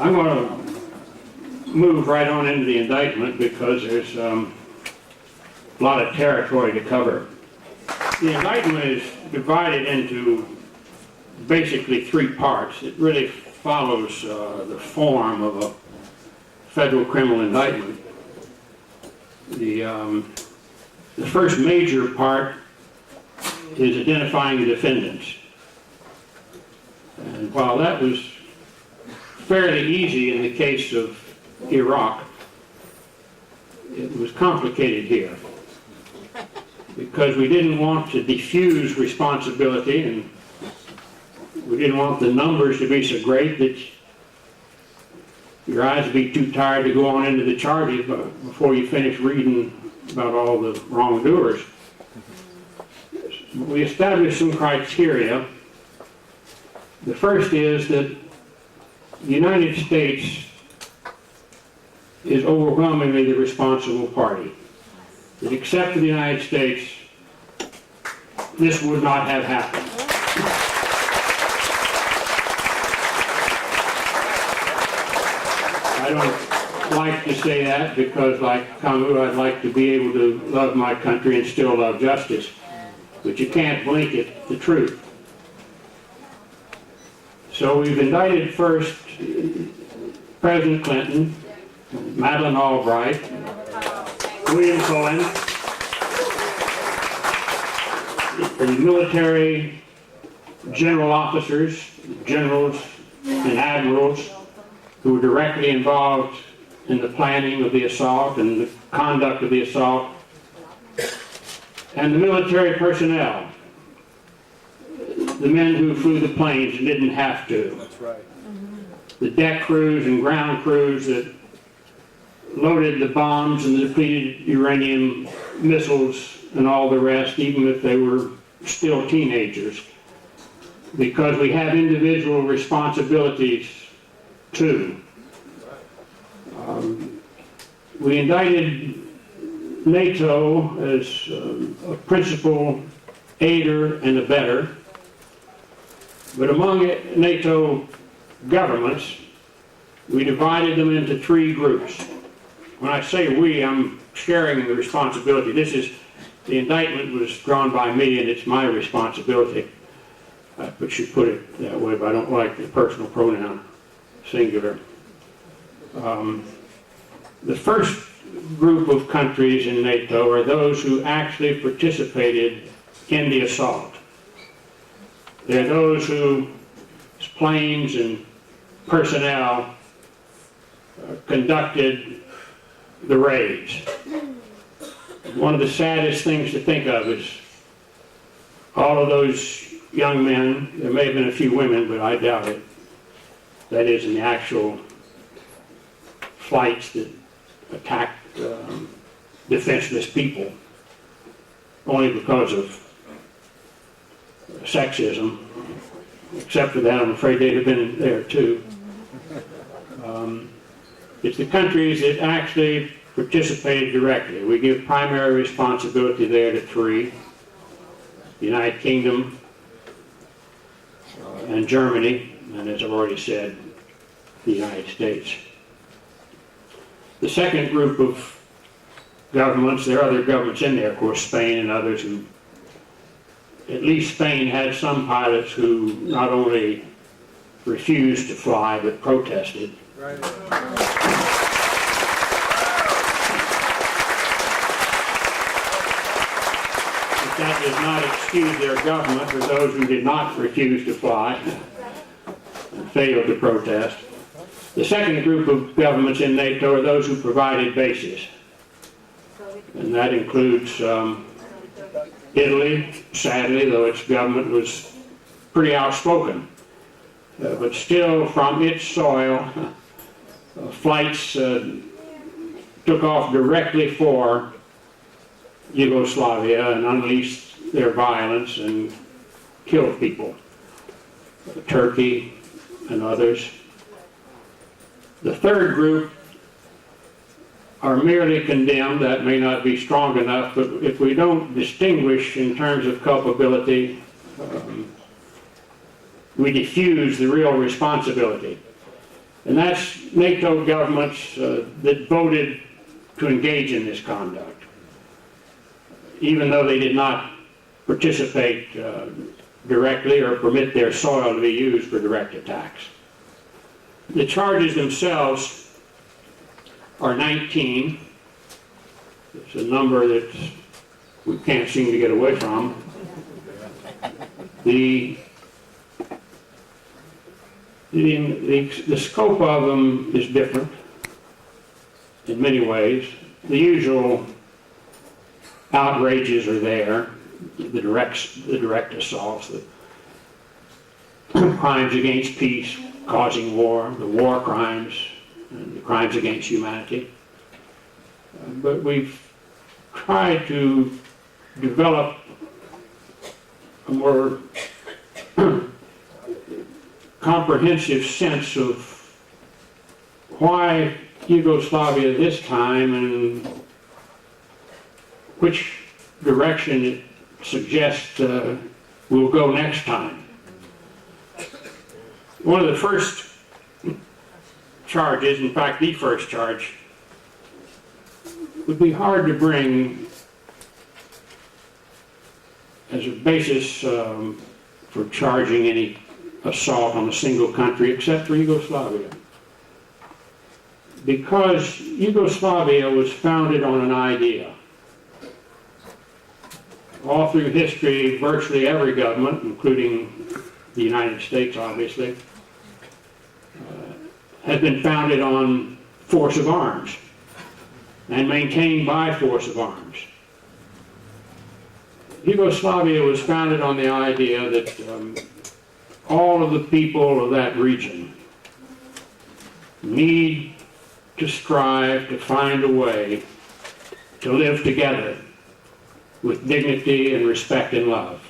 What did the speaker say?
I'm going to move right on into the indictment because there's a lot of territory to cover. The indictment is divided into basically three parts. It really follows the form of a federal criminal indictment. The first major part is identifying the defendants. And while that was fairly easy in the case of Iraq, it was complicated here because we didn't want to diffuse responsibility, and we didn't want the numbers to be so great that your eyes would be too tired to go on into the charges before you finish reading about all the wrongdoers. We established some criteria. The first is that the United States is overwhelmingly the responsible party. That except for the United States, this would not have happened. I don't like to say that because, like Camus, I'd like to be able to love my country and still love justice. But you can't blanket the truth. So we've indicted first President Clinton, Madeleine Albright, William Cohen, the military general officers, generals and admirals who were directly involved in the planning of the assault and the conduct of the assault, and the military personnel, the men who flew the planes and didn't have to. That's right. The deck crews and ground crews that loaded the bombs and the depleted uranium missiles and all the rest, even if they were still teenagers, because we have individual responsibilities too. We indicted NATO as a principal aider and abettor, but among NATO governments, we divided them into three groups. When I say we, I'm sharing the responsibility. The indictment was drawn by me, and it's my responsibility. I should put it that way, but I don't like the personal pronoun, singular. The first group of countries in NATO are those who actually participated in the assault. They're those whose planes and personnel conducted the raids. One of the saddest things to think of is all of those young men, there may have been a few women, but I doubt it, that is in the actual flights that attacked defenseless people only because of sexism. Except for that, I'm afraid they'd have been there too. It's the countries that actually participated directly. We give primary responsibility there to three: the United Kingdom and Germany, and as I've already said, the United States. The second group of governments, there are other governments in there, of course, Spain and others who, at least Spain had some pilots who not only refused to fly but protested. Right. But that does not excuse their government for those who did not refuse to fly and failed to protest. The second group of governments in NATO are those who provided bases. And that includes Italy, sadly, though its government was pretty outspoken. But still, from its soil, flights took off directly for Yugoslavia and unleashed their violence and killed people. Turkey and others. The third group are merely condemned. That may not be strong enough, but if we don't distinguish in terms of culpability, we diffuse the real responsibility. And that's NATO governments that voted to engage in this conduct, even though they did not participate directly or permit their soil to be used for direct attacks. The charges themselves are 19. It's a number that we can't seem to get away from. The scope of them is different in many ways. The usual outrages are there, the direct assaults, the crimes against peace, causing war, the war crimes, and the crimes against humanity. But we've tried to develop a more comprehensive sense of why Yugoslavia this time and which direction it suggests we'll go next time. One of the first charges, in fact the first charge, would be hard to bring as a basis for charging any assault on a single country except for Yugoslavia. Because Yugoslavia was founded on an idea. All through history, virtually every government, including the United States obviously, has been founded on force of arms and maintained by force of arms. Yugoslavia was founded on the idea that all of the people of that region need to strive to find a way to live together with dignity and respect and love.